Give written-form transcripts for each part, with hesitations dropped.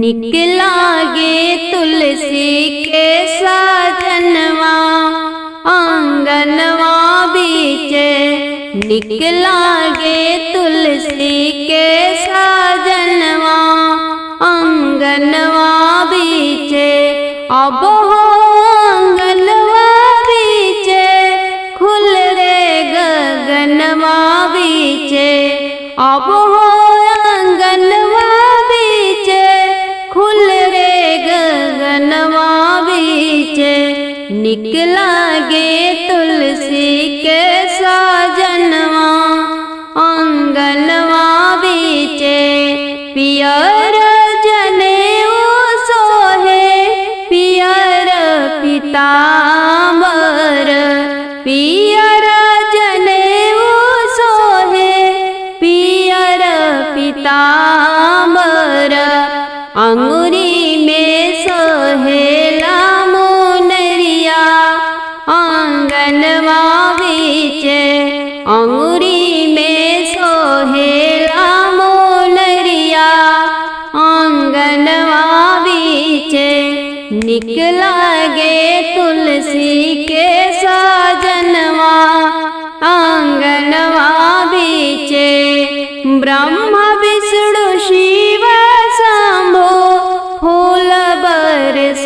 निकलागे तुलसी के साजनवा आंगनवा बीचे। निकलागे तुलसी के साजनवा आंगनवा बीचे। अब हो आंगनवा बीचे खुल रे गगनवा बीचे। अब हो आंगनवा बीचे खुल रे गगनवा बीचे। निकलागे तुलसी के साजनवा आंगनवा बीचे। पियर जनेऊ सोहे पियर पीतांबर। पियर जनेऊ सोहे पियर पीतांबर। अंगुरी में सोहेला मुनरिया आंगनवा बीचे। अंगुरी में सोहेला मुनरिया आंगनवा बीचे। निकलागे तुलसी के साजनवा आंगनवा बीचे। ब्रह्मा विष्णु शिव शंभो फूल बरसावेले।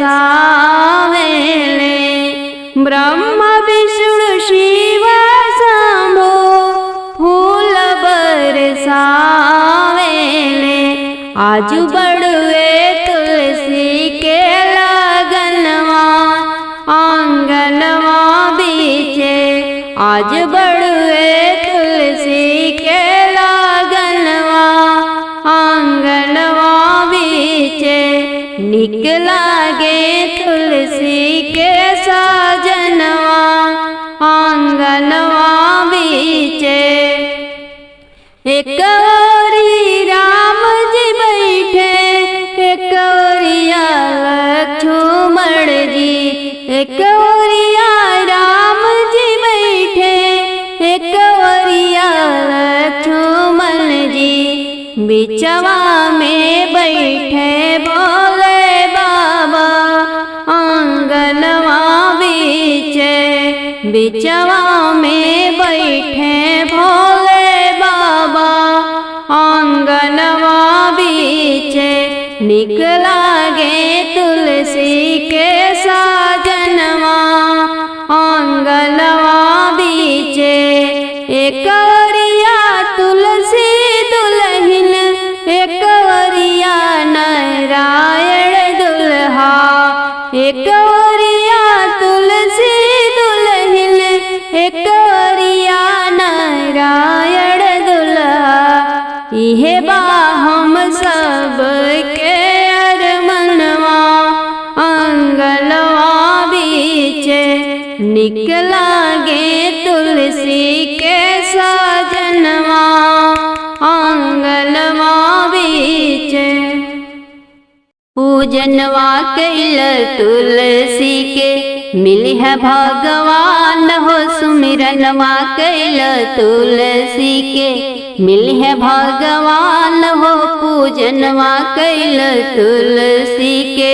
ब्रह्मा विष्णु शिव शंभो फूल बरसावेले। आज बड़ुए तुलसी के लगनवा आंगनवा बीचे। आज बड़ुए तुलसी के लगनवा आंगनवा बीचे। निकलागे तुलसी के साजनवा आंगनवा बीचे। एक ओरी राम जी बैठे एक ओरिया लक्ष्मण जी। एक ओरिया राम जी बैठे एक ओरिया लक्ष्मण जी। बिचवा में बैठे भोले बाबा आंगनवा बीचे। बिचवा में बैठे भोले बाबा आंगनवा बीचे। निकलागे तुलसी के साजनवा आंगनवा बीचे। एक ओरिया तुलसी दुल्हन एक ओरिया नारायण दुल्हा। एक ओरिया तुलसी दुल्हन एक ओरिया नारायण दुल्हा। इहे बा हम सब के अरमनवा आंगनवा बीचे। निकलागे तुलसी के साजनवा आंगनवा बीचे। पूजनवा कैल तुलसी के मिली है भगवान हो। सुमिरनवा कैल तुलसी के मिली है भगवान हो। पूजनवा कैल तुलसी के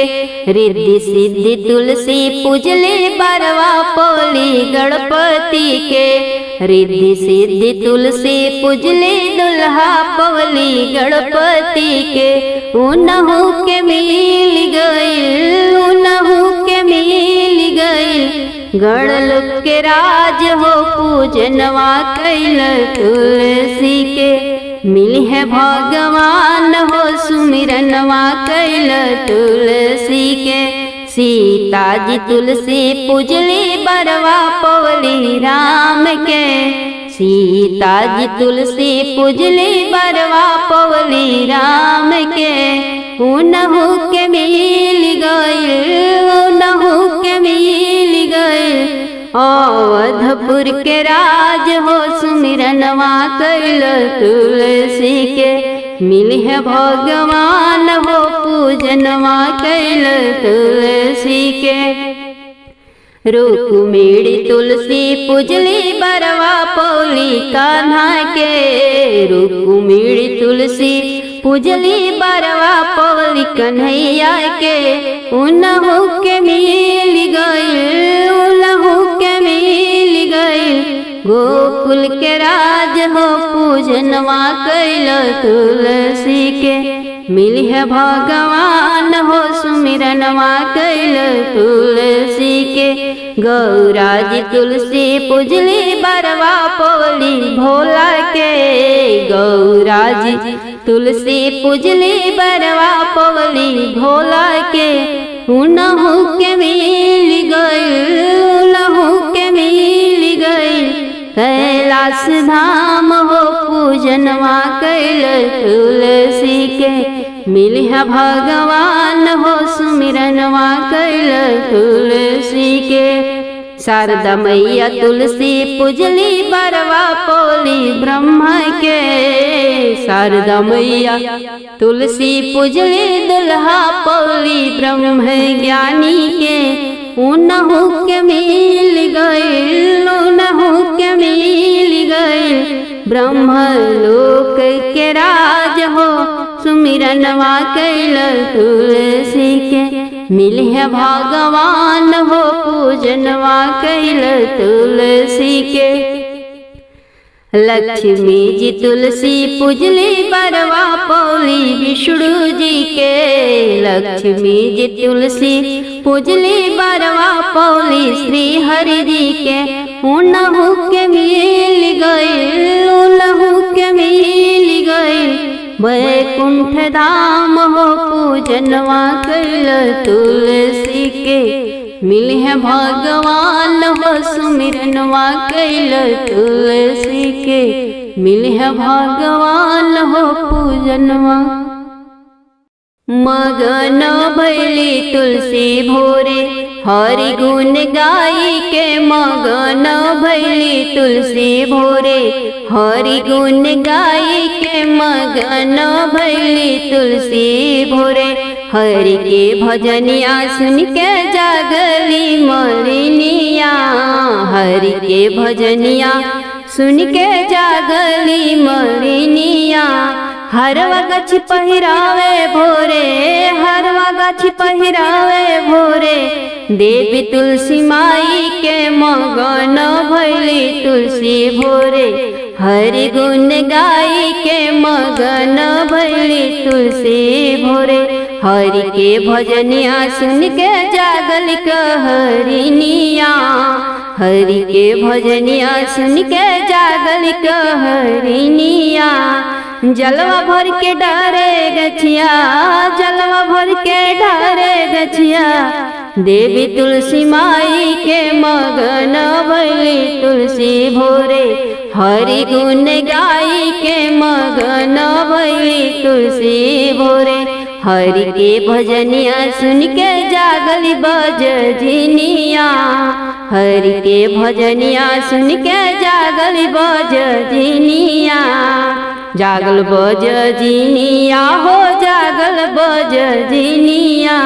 रिद्धि सिद्धि तुलसी पूजली बरवा पोली गणपति के। रिद्धि सिद्धि तुलसी पूजली दुल्हा पवली गणपति के। उनहु के मिल गइल उनहु के मिल गइल गणलोक के राज हो। पूजनवा कैल तुलसी के मिली है भगवान हो। सुमिरनवा कैल तुलसी के। सीता जी तुलसी पूजली बरवा पवली राम के। सीता जी तुलसी पूजली बरवा पवली राम के। उनहु के मिल गइल उनहु के मिल गइल अवधपुर के राज हो। सुमिरनवा कैल तुलसी के मिली है भगवान हो। पूजनवा कैल तुलसी के। रुक्मिणी तुलसी पूजली बरवा पौली कान्हा के। रुक्मिणी तुलसी पूजली बरवा पवली कन्हैया के उनहु के मिल गइल, उनहु के मिल गइल। गोकुल के राज हो पूजनवा कैल तुलसी के, मिली है भगवान हो सुमिरनवा कैल तुलसी के। गौराजी तुलसी पूजली बरवा पवली भोला के, गौराजी तुलसी पूजली बरवा पवली भोला के। उनहु के मिल गइल, उनहु के मिल गइल। कैलाश धाम हो पूजनवा कैल तुलसी के, मिली है भगवान हो सुमिरनवा कैल तुलसी के। शारदा मैया तुलसी पूजली बरवा पवली ब्रह्मा के, शारदा मैया तुलसी पूजली दुल्हा पवली ब्रह्म ज्ञानी के। उनहु के मिल गइल, उनहु के मिल गइल। ब्रह्मलोक के राज हो सुमिरनवा कैल तुलसी के, मिली है भगवान हो पूजनवा कैल तुलसी के। लक्ष्मी जी तुलसी पूजली बरवा पवली विष्णु जी के, लक्ष्मी जी तुलसी पूजली बरवा पवली श्री हरि जी के। उनहु के मिल गइल, उनहु के मिल गइल। वैकुंठ धाम हो पूजनवा कैल तुलसी के, मिली है भगवान हो सुमिरनवा कैल तुलसी के, मिली है भगवान हो पूजनवा। मगन भैली तुलसी भोरे हरि गुण गाई के, मगन भैली तुलसी भोरे हरि गुण गाई के। मगन भैली तुलसी भोरे हरि के भजनिया सुन के जागली मलिनिया, हरि के भजनिया सुन के जागली मलिनिया। हरवा गछ पहिरावे भोरे, हरवा गछ पहिरावे भोरे। देवी तुलसी माई के मगन भैली तुलसी भोरे हरि गुण गाई के। मगन भैली तुलसी भोरे हरि के भजनिया सुन के जागल कहरिनिया, हरि के भजनिया सुन के जागल कहरिनिया। जलवा भर के डारे गछिया, जलवा भर के डारे गछिया। देवी तुलसी माई के मगन भैली तुलसी भोरे हरि गुण गाई के। मगन भैली तुलसी भोरे हरि के भजनिया सुन के जागली बजनिया, हरि के भजनिया सुन के जागली बजनिया। जागल बजनिया हो जागल बजनिया।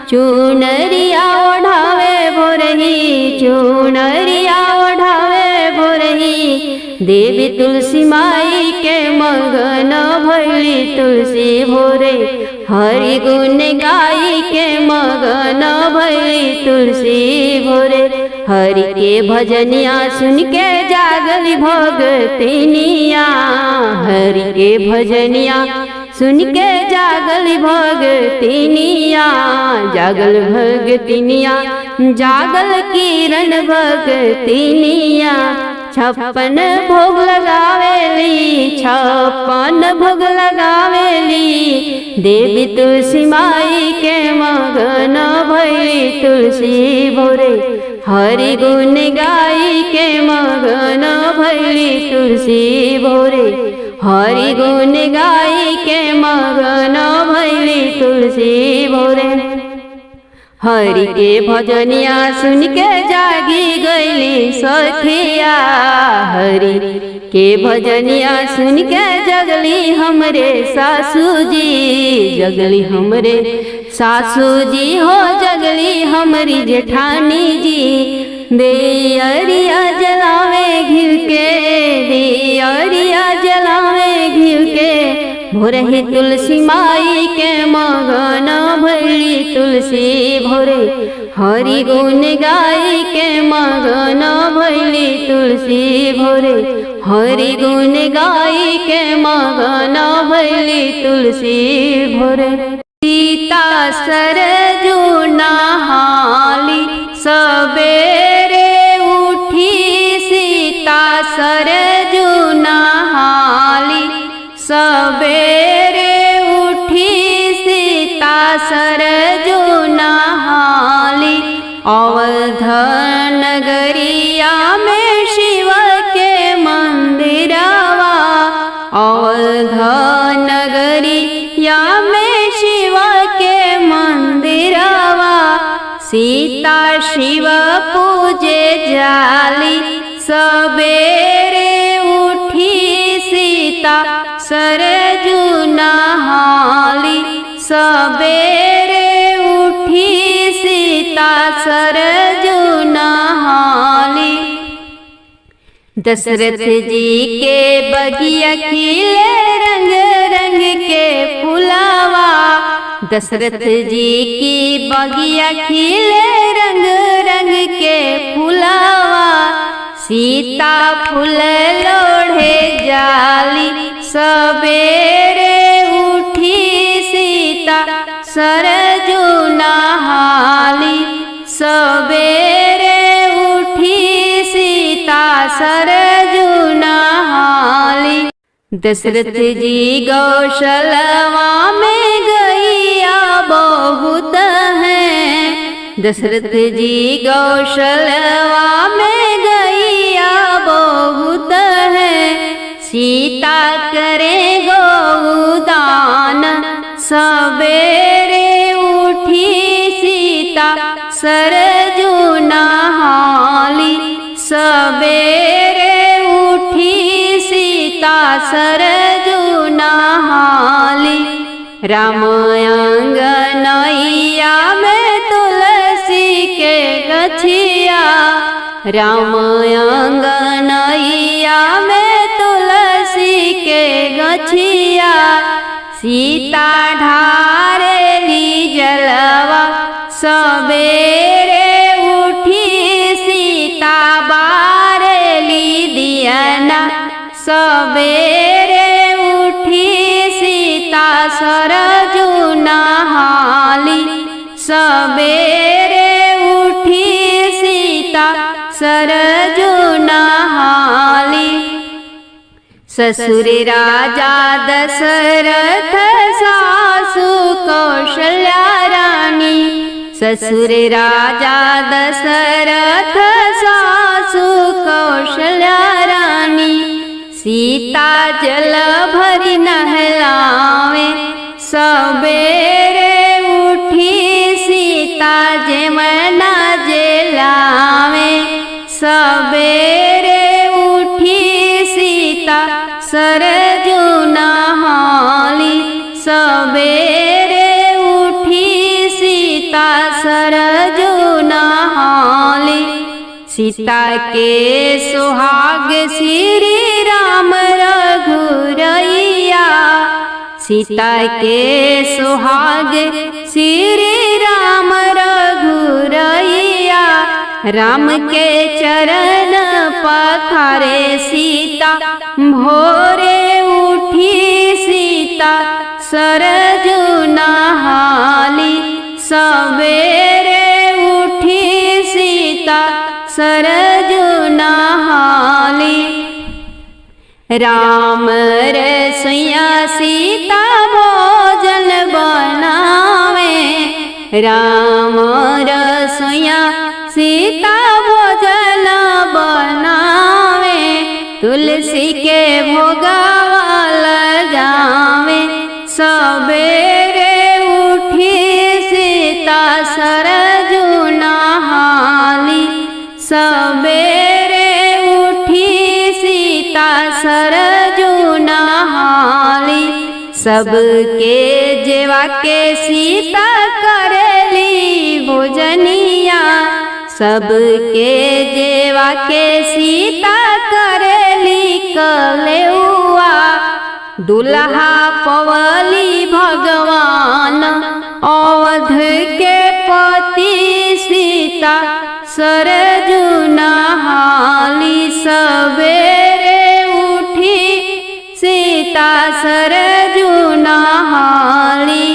चुनरिया ओढ़ावे भोरही, चुनरिया ओढ़ावे भोरही। देवी तुलसी माई के मगन भैली तुलसी भोरे हरि गुण गाई के। मगन भैली तुलसी भोरे हरि के भजनिया सुन के जागली भगतिनिया, हरि के भजनिया सुन के जागल भगतिनिया। जागल भगतिनिया जागल किरण भगतिनिया। 56 भोग लगावेली, 56 भोग लगावेली। देवी तुलसी माई के मगन भैली तुलसी भोरे हरि गुण गाई के। मगन भैली तुलसी भोरे हरि गुण गाई के। मगन भैली तुलसी भोरे हरि के भजनिया सुन के जागी गईली सखिया। हरि के भजनिया सुन के जगली हमरे सासू जी, जगली हमरे सासू जी हो जगली हमारी जेठानी जी। दियरिया जलावे घिर के, दियरिया जलावे घिर के। भोरहि तुलसी माई के मगन भैली तुलसी भोरे हरि गुण गाई के मगन भैली तुलसी भोरे हरि गुण गाई के मगन भैली तुलसी भोरे। सीता सरजू नहाली सबेरे उठी सीता सरजू नहाली सबेरे उठी सीता सरजू नहाली अवध नगरिया में शिव के मंदिरवा अवध नगरिया में शिव के मंदिरवा सीता शिव पूजे जाली सबेरे उठी सीता सरजू नहाली सबेरे उठी सीता सरजू नहाली। दशरथ जी के बगिया खिले रंग रंग के फुलावा दशरथ जी की बगिया खिले रंग रंग के फुलावा सीता फूल लोढ़े जाली सबेरे उठी सीता सरजू नहाली सबेरे उठी सीता सरजू नहाली। दशरथ जी गौशलवा में गैया बहुत हैं दशरथ जी गौशलवा में गैया बहुत है सीता करे गौदान सबेरे उठी सीता सरजू नहाली सबेरे उठी सीता सरजू नहाली। राम अंगनैया में तुलसी के गछिया राम अंगनैया में तुलसी के गछिया सीता ढारेली जलवा सबेरे उठी सीता बारेली दियना सबेरे उठी सीता सरजू नहाली सबेरे उठी सीता सरजू नहाली। ससुर राजा दशरथ सासु कौशल्या रानी ससुर राजा दशरथ सासु कौशल्या रानी सीता जल भरी नहलावे सबेरे उठी सीता जमुना जेलावे सबेरे उठी सीता सरजू नहाली सबेरे उठी सीता सरजू नहाली। सीता के सुहाग श्री राम रघुरैया सीता के सुहाग श्री राम रघुरैया राम के चरण पखारे सीता भोरे उठी सीता सरजू नहाली सबेरे उठी सीता सरजू नहाली। राम रसोइया सीता भोजन बनावे राम रसोइया सीता भोजन बनावे तुलसी के भोगावा लगावे सबेरे उठी सीता सरजू नहाली सबेरे उठी सीता सरजू नहाली। सबके जेवा के सीता करेली भोजनिया सबके जेवा के सीता करेली कलेउआ दुल्हा पवली भगवान अवध के पति सीता सरजू नहाली सवेरे उठी सीता सरजू नहाली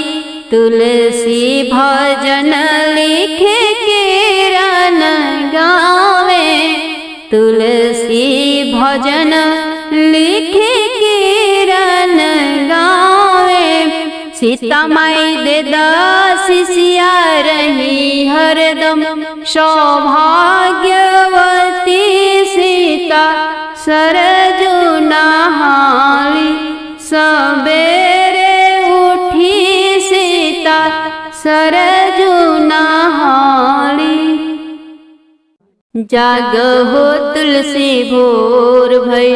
तुलसी भजन लिखे किरण गावे तुलसी भजन लिखे किरण गावे सीता माई दे दासिया रही हरदम सौभाग्यवती सीता सरजू नहाली सवेरे उठी सीता सरजू नहाली जागहो तुलसी भोर भई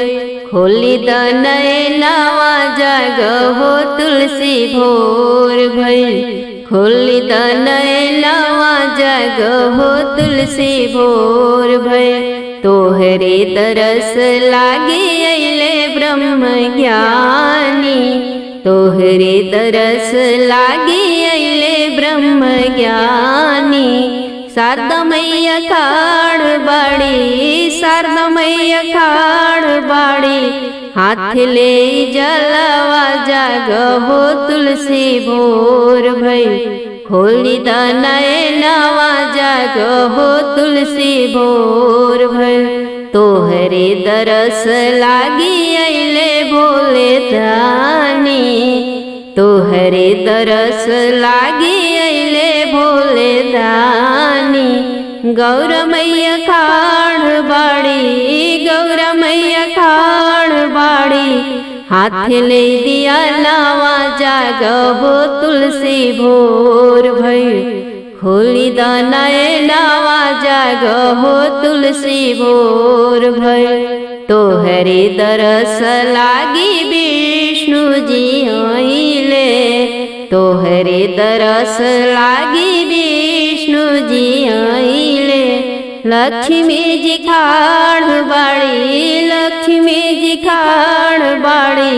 खोली द नयनवा जागहो तुलसी भोर भई खोली द नयनवा जागहो तुलसी भोर भई तोहरे तरस लागी अइले ब्रह्म ज्ञानी तोहरे तरस लागी अइले ब्रह्म ज्ञानी शारदा मैया खाड़ बाड़ी शारदा मैया खाड़ बाड़ी हाथ ले जलवा जागहो तुलसी भोर भई खोली द नयनवा जागहो तुलसी भोर भई तोहरे दरस लागी अइले भोले दानी तोहरे दरस लागी अइले भोले दानी गौर मैया खाड़ बाड़ी गौर मैया खाड़ बाड़ी हाथ ले दिया लावा जागहो तुलसी भोर भई खोली द नयनवा जागहो तुलसी भोर भई तोहरे दरस लागी विष्णु जी आइले तोहरे दरस लागी विष्णु जी आइले लक्ष्मी जी खाड़ बाड़ी लक्ष्मी जी खाड़ बाड़ी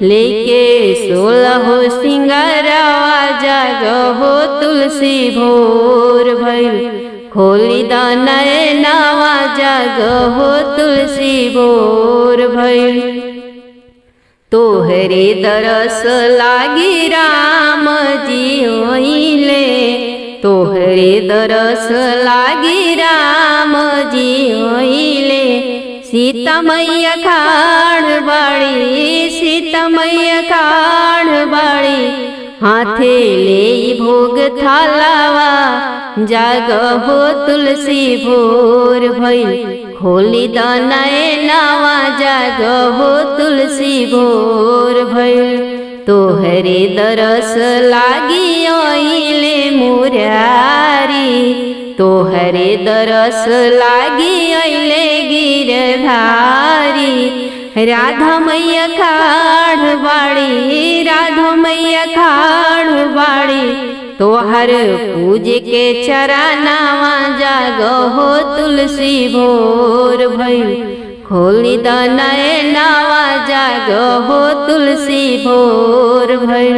लेके 16 सिंगारवा जागहो तुलसी भोर भई खोली द नयनवा जागहो तुलसी भोर भई तोहरे दरस लागी राम जी आइले तोहरे दरस लागी राम जी आइले सीता मैया खाड़ बाड़ी सीता मैया खाड़ बाड़ी हाथे ले भोग थालावा जागहो तुलसी भोर भई खोली द नयनवा जागहो तुलसी भोर भई तोहरे दरस लागी आइले मुरारी तोहरे दरस लागी अइले गिरधारी राधा मैया खाड़ बाड़ी राधा मैया खाड़ बाड़ी तोहर पूज के चरनावा जागहो तुलसी भोर भई खोली द नयनवा जागहो तुलसी भोर भई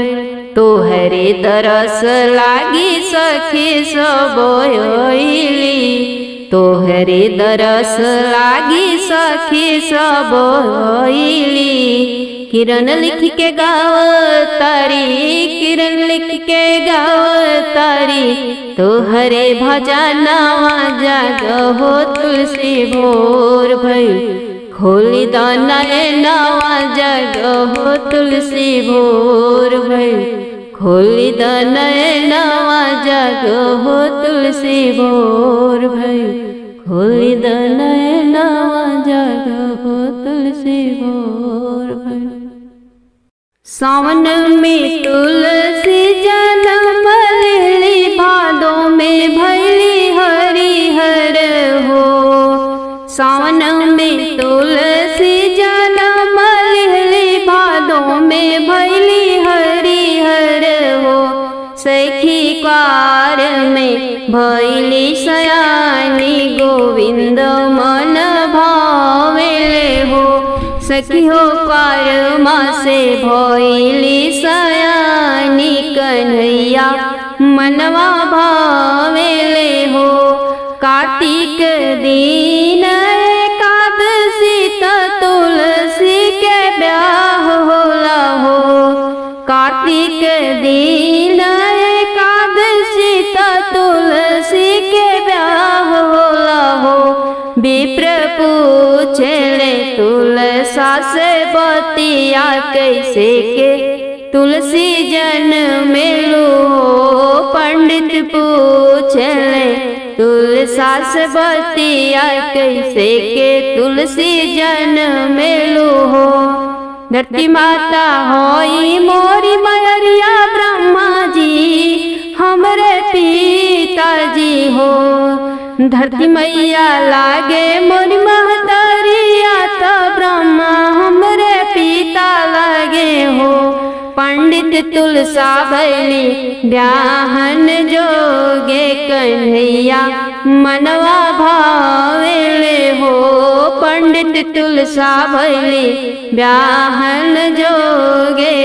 तोहरे दरस लागी सखी सब आइली तोहरे दरस लागी सखी सब आइली किरण लिख के गाव तारी किरण लिख के गाव तारी तोहरे भजनवा जागहो तुलसी भोर भई खोली द नयनवा जागहो तुलसी भोर भई खोली द नयनवा जागहो तुलसी भोर भई खोली द नयनवा जागहो तुलसी भोर भई सावन में तुलसी जन्म लेली भादों में भैली हरिहर हो सावन में तुलसी जन्म लेली भादों में भैली हरिहर हो सखी कार में भैली सयानी गोविंद मन भावेले हो सखी हो पारमा से भइली सयानी कन्हैया मनवा भावेले हो। कार्तिक दिन एकादशी त तुलसी के ब्याह होला हो। कार्तिक दिन एकादशी त तुलसी के ब्याह होला हो। विप्र पूछले तुलसा से बतिया कैसे के तुलसी जन मेलू हो। पंडित पूछले तुलसा से बतिया कैसे के तुलसी जन मेलू हो। धरती माता होई मोरी मयरिया ब्रह्मा जी हमरे पिताजी हो। धरती मैया लागे मोरी महतरिया तो ब्रह्मा हमरे पिता लागे हो। पंडित तुलसा भैली ब्याहन जोगे कन्हैया मनवा भावेले हो। पंडित तुलसा भैली ब्याहन जोगे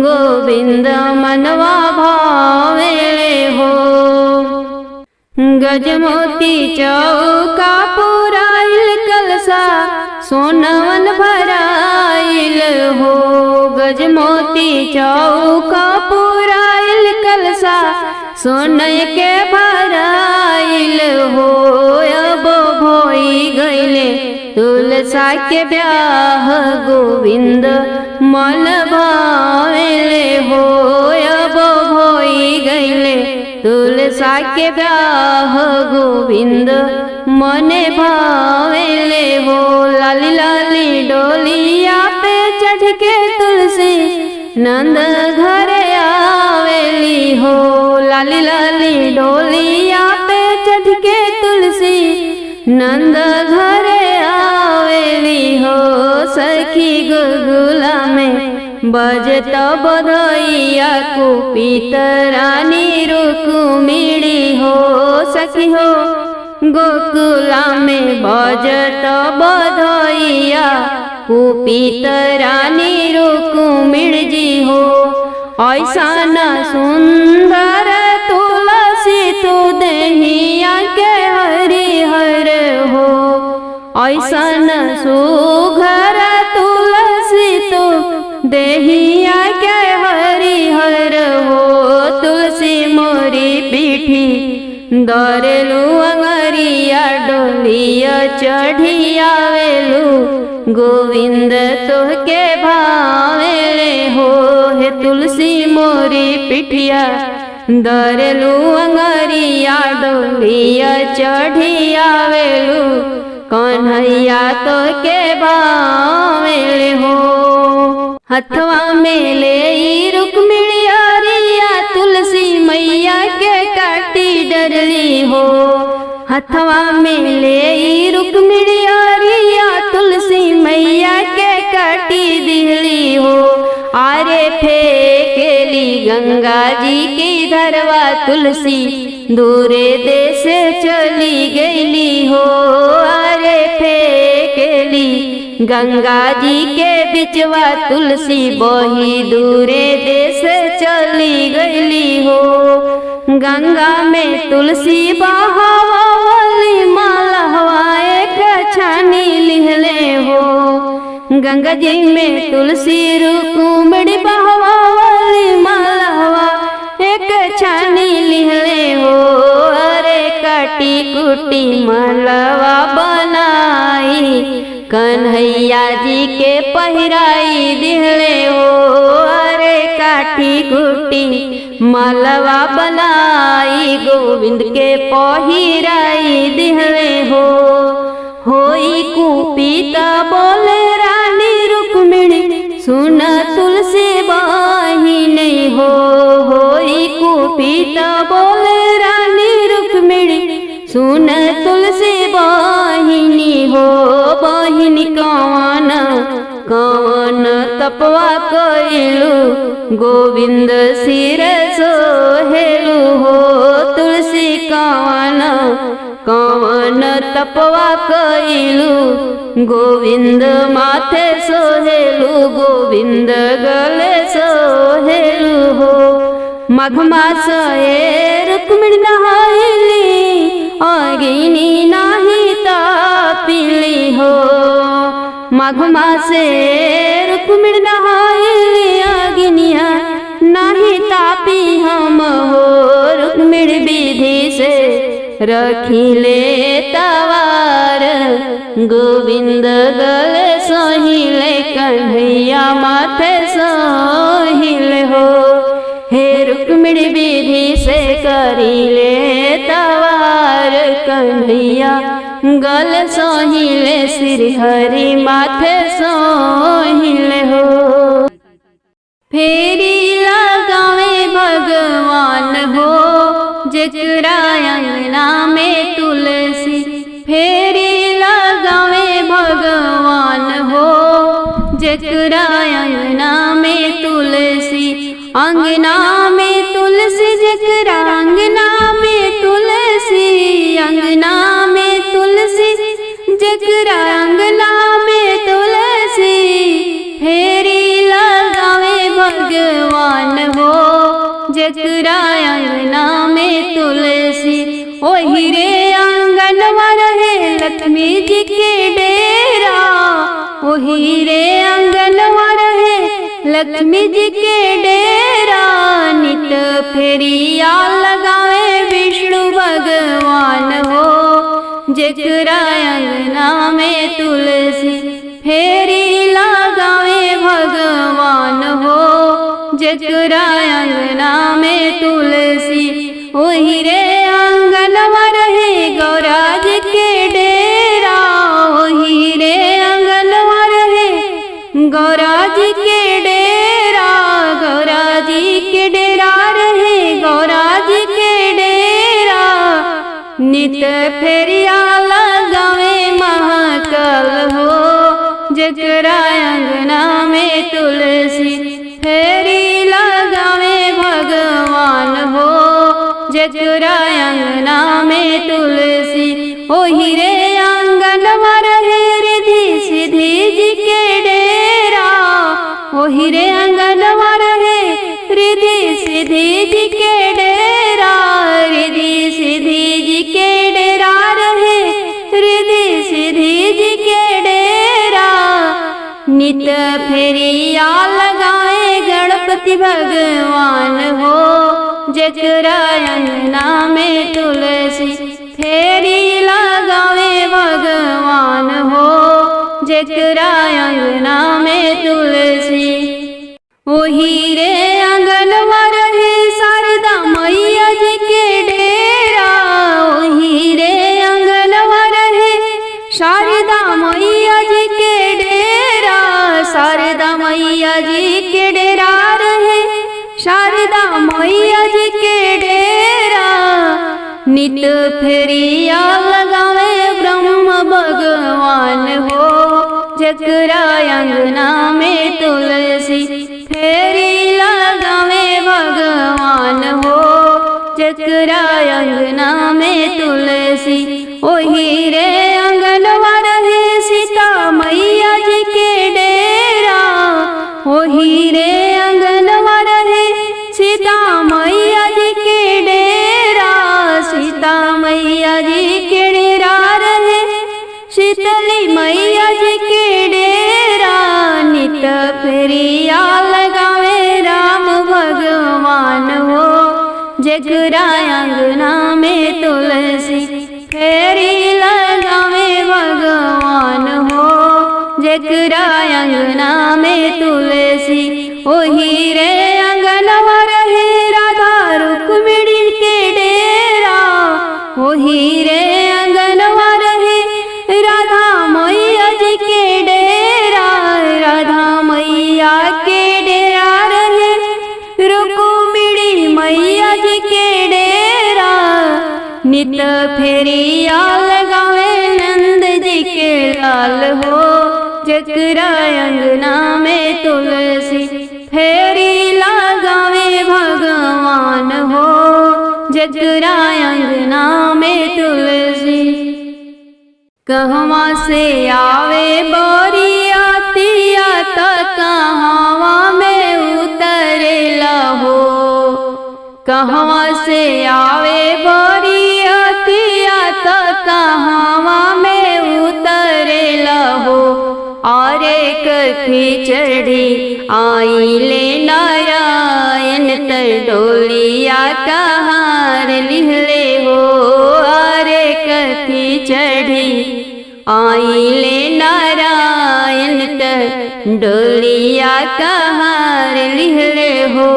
गोविंद मनवा भावेले हो। गजमोती चौका पुराइल कलसा सोनवन भराइल हो। गजमोती चौका पुराइल कलसा सोनय के भराइल हो। अब भोई गईले तुलसा के ब्याह गोविंद मन भावेले हो। अब भोई गईले तुलसा के ब्याह गोविंद मने भावेले हो। लाली लाली डोलिया पे चढ़ के तुलसी नंद घरे आवेली हो। लाली लाली डोलिया पे चढ़ के तुलसी नंद घरे आवेली हो। सखी गुलगुला में बजत बधैया कुपित रानी रुक्मिणी हो। सखी हो गोकुला में बजत बधैया कुपित रानी रुक्मिणी जी हो। ऐसा न सुंदर तुलसी तू देहिया के हरिहर हो। ऐसा न सुघर तुलसी तू देहिया के हरिहर हो। तुलसी मोरी पीठी दरेलू अंगरिया डोलिया चढ़ियावेलू गोविंद तोहके भावेले हो। हे तुलसी मोरी पिठिया दरेलू अंगरिया डोलिया चढ़ियावेलू कन्हैया तोहके भावेले हो। हथवा में ले रुक्मिणी अरिया तुलसी मैया के काटी डरली हो। हथवा में ले रुक्मिणी अरिया तुलसी मैया के काटी दिहली हो। आरे फेंकेली गंगा जी की धरवा तुलसी दूरे देश चली गईली हो। आरे फेंकेली गंगा जी के बिचवा तुलसी बही दूरे देश चली गईली हो। गंगा में तुलसी बहावली मालवा एक छानी लिहले हो। गंगा जी में तुलसी रुक्मिणी बहावली मालवा एक छानी लिहले हो। अरे काटी कुटी मालवा बनाई कन्हैया जी के पहिराई दिहले हो। अरे काटी कुटी मालवा बनाई गोविंद के पहिराई दिहले हो। होई कुपिता बोले रानी रुक्मिणी सुन तुलसी बहिनी हो। होई कुपिता बोले रानी रुक्मिणी सुन तुलसी बहिनी हो। बहिनी कौन कौन तपवा कइलू गोविंद सिर सोहेलू हो। तुलसी कौन कौन तपवा कइलू गोविंद माथे सोहेलु गोविंद गले सोहेलु हो। माघ मास रुक्मिणी नहाइली अगिनी नाही तापिली हो। माघ मासे रुक्मिणी नहाइली अगिनिया नाही तापी हम हो। रुक्मिणी विधि से रखिले तवार गोविंद गले सोहिले कन्हैया माथे सोहिले हो। हे रुक्मिणी विधि से करिले तवार कन्हैया गले सोहिले श्री हरि माथे सोहिले हो। फेरी लगावे भगवान हो जेकरा अंगना में तुलसी। फेरी लगावे भगवान हो जेकरा अंगना में तुलसी। अंगना में तुलसी जेकरा अंगना में तुलसी। अंगना में तुलसी जेकरा अंगना में तुलसी। फेरी लगावे भगवान हो जेकरा अंगना में तुलसी। ओही रे आंगनवा रहे लक्ष्मी जी के डेरा। ओही रे आंगनवा रहे लक्ष्मी जी के डेरा। नित फेरिया लगावे विष्णु भगवान हो जेकरा अंगना में तुलसी। फेरी लगावे भगवान हो जेकरा अंगना में तुलसी। ओही रे आंगनवा रहे गौरा जी के डेरा। ओही रे आंगनवा रहे गौरा जी के डेरा। गौरा जी के डेरा रहे गौरा जी के डेरा। नित फेरिया लगावे महाकाल हो जेकरा अंगना में तुलसी। फेरी लगावे भगवान हो जेकरा अंगना में तुलसी। ओही रे आंगनवा रहे रिधि सिद्धि जी के डेरा। ओही रे आंगनवा रहे रिधि सिद्धि जी के डेरा। रिधि सिद्धि जी के डेरा रहे रिधि सिद्धि जी के डेरा। नित फेरिया लगाए गणपति भगवान हो जेकरा अंगना में तुलसी। फेरी लगावे भगवान हो जेकरा अंगना में तुलसी। ओही रे आंगनवा रहे शारदा मैया जी के डेरा। ओही रे आंगनवा रहे शारदा मैया जी के डेरा। शारदा मैया जी के डेरा रहे शारदा मैया जी के डेरा। नित फेरिया लगावे ब्रह्म भगवान हो जेकरा अंगना में तुलसी। फेरी लगावे भगवान हो जेकरा अंगना में तुलसी। ओही रे अंगनवा रहे सीता मैया जी के डेरा। ओही रे अंगनवा रहे सीता मैया जी के डेरा। सीता मैया जी के डेरा रहे शीतली मैया जी के डेरा। नित फेरिया लगावे राम भगवान हो जेकरा अंगना में तुलसी। फेरी लगावे भगवान हो जेकरा अंगना में तुलसी। ओही रे अंगनवा रहे राधा रुक्मिणी के डेरा। ओही रे अंगनवा रहे राधा मैया जी के डेरा। राधा मैया के डेरा रहे रुक्मिणी मैया जी के डेरा। नित फेरिया लगावे नंद जी के लाल हो जेकरा अंगना में तुलसी। फेरी लगावे भगवान हो जेकरा अंगना में तुलसी। कहवा से आवे बोरियातिया त कहवा में उतरेला हो। कहवा से आवे बरियतिया त कहवा में उतरेला हो। अरे कथी चढ़ी आइले नारायण त डोलिया कहार लिहले हो। अरे कथी चढ़ी आइले नारायण त डोलिया कहार लिहले हो।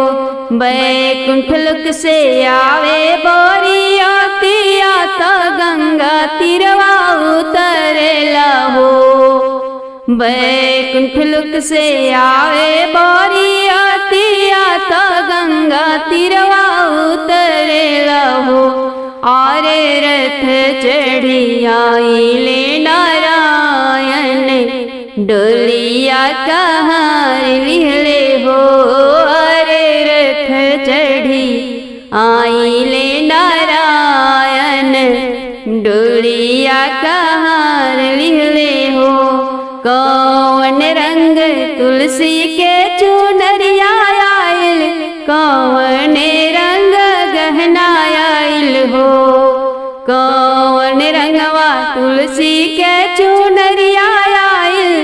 बैकुंठ लोक से आवे बरियतिया त गंगा तीरवा उतरेला हो। बैकुंठ लोक से आवे बरियतिया त गंगा तीरवा उतरेला हो। आरे रथ चढ़ी आइले नारायण डोलिया कहार लिहले हो। अरे रथ चढ़ी आइले नारायण डोलिया कहार लिहले हो। कौन रंग तुलसी के चुनरिया आइल, कौन रंग गहना आइल हो। कौन रंगवा तुलसी के चुनरिया आइल,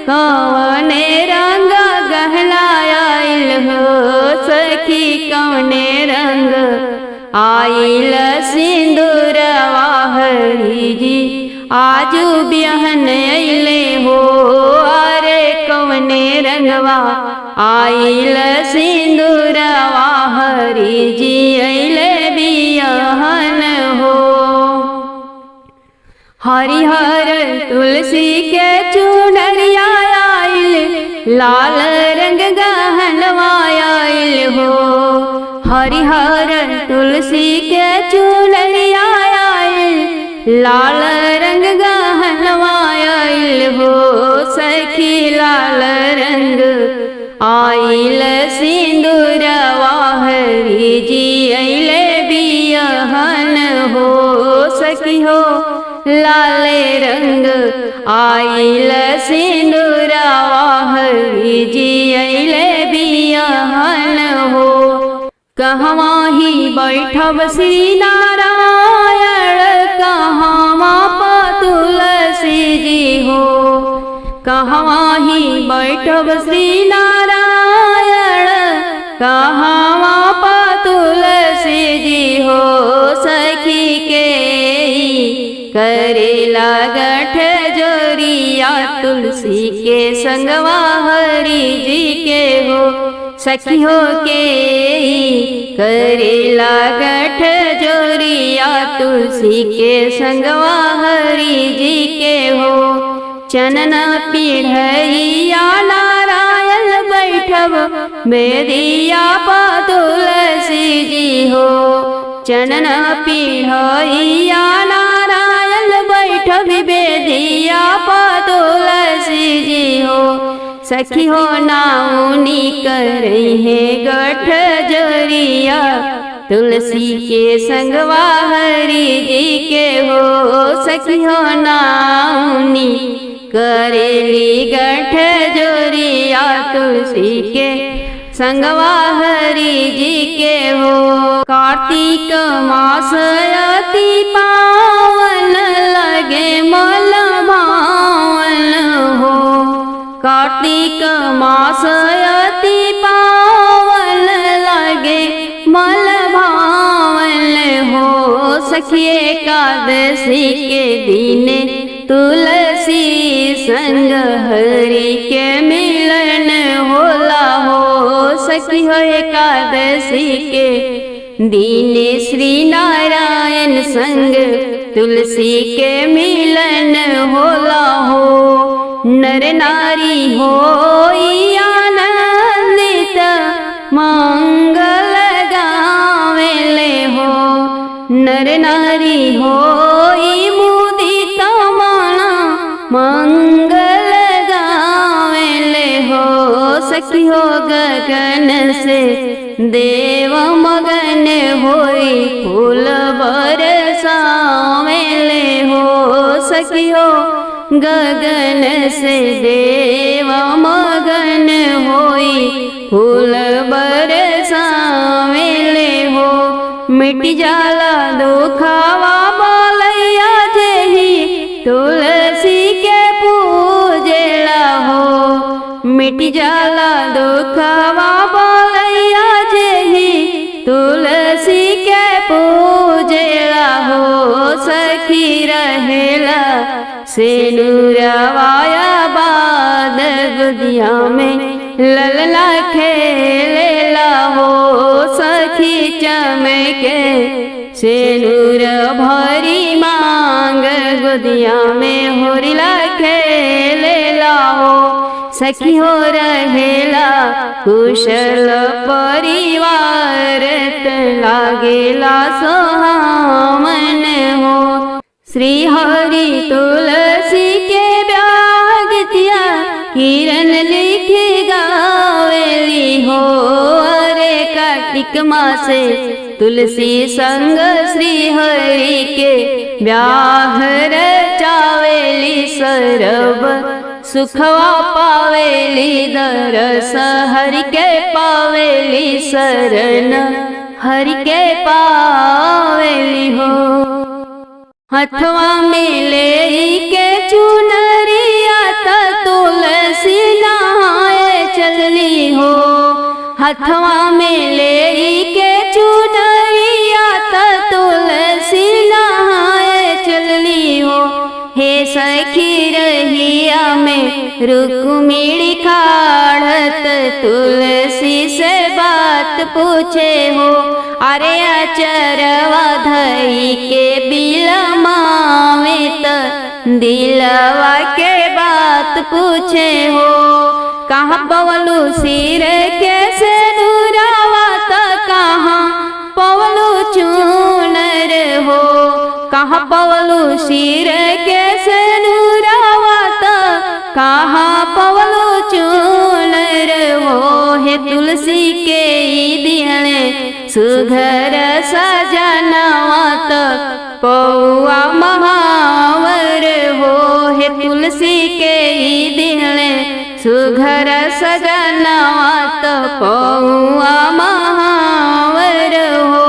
कौन रंग गहना आइल हो। सखी कौन रंग आइल सिंदूरवा हरी जी आजू बिहन अइले हो। अरे कौन रंगवा आइल सिंदूरवा हरी जी अइले बिहन हो। हरिहर तुलसी के चुनरिया आइल, लाल रंग गहनवा आइल हो। हरिहर तुलसी के चुनरिया आइल, लाल रंग गहनवा आइल हो। सखी लाल रंग आइल सिंदूरवा हरी जी अइले बिहन हो। सखी हो लाल रंग आइल सिंदूरवा हरी जी अइले बिहन हो। कहवा ही बैठब श्री नारायण, कहवा तुलसी जी हो। कहवा ही बैठब श्री नारायण, कहवा तुलसी जी हो। सखी के करेला गठ जोरिया तुलसी के संगवा हरी जी के हो। सखी हो के करेला गठ जोरिया तुलसी के संगवा हरी जी के हो। चनन पीढ़िया नारायण बैठब बेदिया तुलसी जी हो। चनन पीढ़िया नारायण बैठब बेदिया तुलसी जी हो। सखी हो नाउनी करई है गठ जोरिया तुलसी के संगवा हरी जी के हो। सखी हो नाउनी करेली गठ जोरिया तुलसी के संगवा हरी जी के हो। कार्तिक मास अति पावन लगे मल भावन हो। कार्तिक मास अति पावन लगे मल भावन हो। सखी एकादशी के दिन तुलसी संग हरि के मिलन होला हो। सखी हो एकादशी के दिन श्री नारायण संग तुलसी के मिलन होला हो। नर नारी हो आनंदित मंगल गावेले हो। नर नारी हो मुदित मन मंगल गावेले हो। सखी हो गगन से देव मगन होई फूल बरसावेले हो। सखी हो गगन से देव मगन होई फूल बरसावेले हो। मिट जाला दुखावा बोलैया जेही तुलसी के पूजेला हो। मिट जाला दुखावा बोलैया जेही तुलसी के पूजेला हो। सखी रहेला सेनुरवाया बाद गुदिया में ललना खेलेला हो। सखी चमके सेनुर भरी मांग गुदिया में होरिला खेलेला हो। सखी हो रहेला कुशल परिवार लागेला सोहामन हो। श्री हरि तुलसी के ब्यागतिया किरण लिखे गावेली हो। अरे कार्तिक मासे तुलसी संग श्री हरि के ब्याह रचावेली सरब सुखवा पावेली दरस हरि के पावेली शरण हरि के पावेली हो। हथवा में ले के चुनरिया तुलसी नहाए चलली हो। हथवा में ले के चुनरिया तुलसी नहाए चलली हो। हे सखी रहिया में रुक्मिणी खाड़त तुलसी से बात पूछे हो। अरे अचरवा धई के बिलमावे त दिलवा के बात पूछे हो। कहाँ पवलू सिर के सेनुरवा त कहाँ पवलू चूनर हो। कहाँ पवलू सिर के सेनुरवा त कहाँ पवलू चूनर हो। हे तुलसी के दिहले सुघर सजनवा त पौआ महावर हो। हे तुलसी के दिहले सुघर सजनवा त पौआ महावर हो।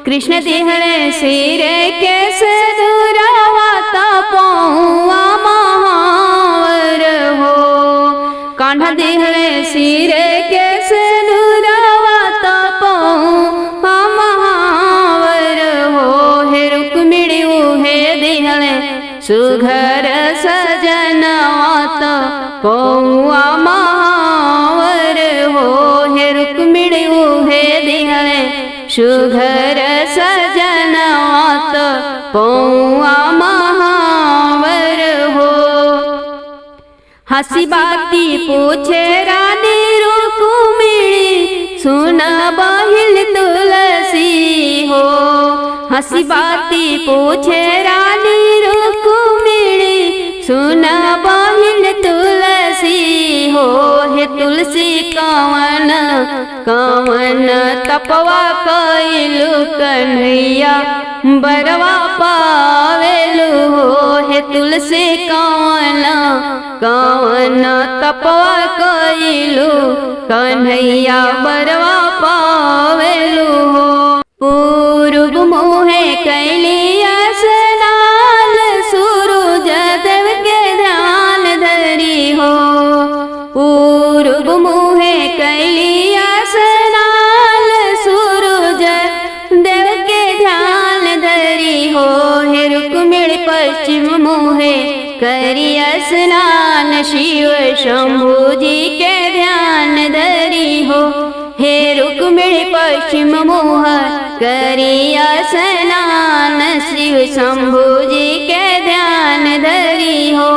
कृष्ण दिहले सिर के सेनुरवा त पौआ महावर हो। कान्हा दिहले सिर के सेनुरवा त पौआ महावर हो। हे रुक्मिणी उहे दिहले सुघर सजनवा त पौआ महावर हो। हे रुक्मिणी उहे दिहले सुघर सजनवा त पौआ महावर हो। हसी बाती पूछे रानी रुक्मिणी सुन बहिल तुलसी हो। हसी बाती पूछे रानी रुक्मिणी सुन बहिल तुलसी हो। हे तुलसी कवन कवन तपवा कइलू कन्हैया बरवा पावेलू हो। हे तुलसी कवन कवन तपवा कइलू कन्हैया बरवा पावेलू हो। पूर्व मुहे कैली स्नान सूरज देव के ध्यान धरी हो। पूर्व मुहे कैली स्नान सूरज देव के ध्यान धरी हो। हे रुक्मिणी पश्चिम मुहे करी स्नान शिव शंभु जी के ध्यान धरी हो। हे रुक्मिणी पश्चिम मुह करी स्नान शिव शंभु जी के ध्यान धरी हो।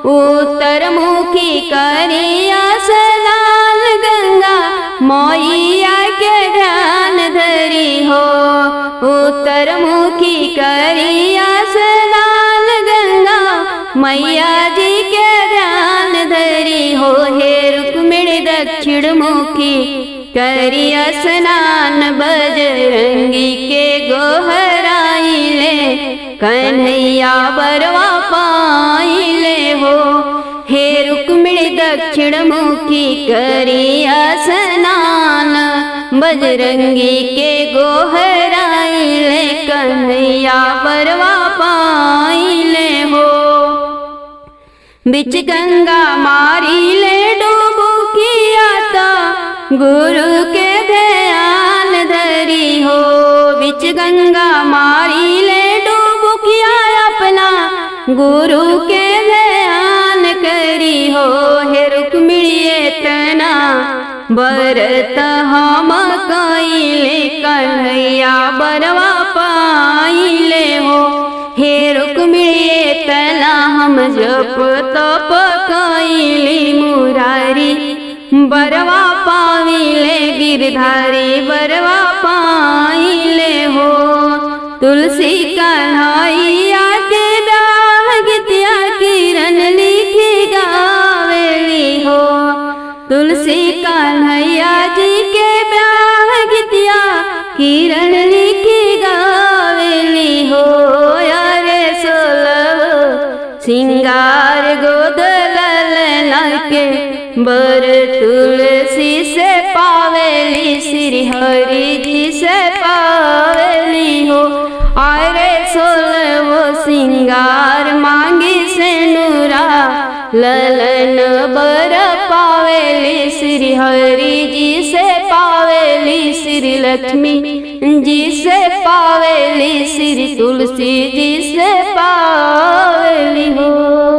उत्तर मुखी करी स्नान गंगा मैया के ध्यान धरी हो। उत्तर मुखी करी स्नान गंगा मैया जी के ध्यान धरी हो। हे रुक्मिणी दक्षिण मुखी करी स्नान बजरंगी के गोहराइले कन्हैया बरवा पाइले। हो। हे रुक्मिणी दक्षिण मुखी करिया स्नान, बजरंगी के गोहराइले कन्हैया बरवा पाइले हो। बिच गंगा मारिले डुबुकिया ता गुरु के ध्यान धरी हो। बिच गंगा मारिले डुबुकिया अपना गुरु के ध्यान करी हो। हे रुक्मिणी इतना बरत हम कइले कन्हैया बरवा पाइले हो। हे रुक्मिणी इतना हम जप तप कइली मुरारी बरवा पाइले गिरधारी बरवा पाइले हो। तुलसी कन्हैया के ब्याह गीतिया किरण लिखी गावेली हो। तुलसी कन्हैया जी के ब्याह गीतिया किरण लिखी गावेली हो। यारे सोलह सिंगार गोद ललना के बर तुलसी से पावेली, श्री हरि जी से पावेली हो। आरे सोलह सिंगार मांगी से नूरा ललन बर पावेली, श्री हरि जी से पावेली, श्री लक्ष्मी जी से पावेली, श्री तुलसी जी से पावेली हो।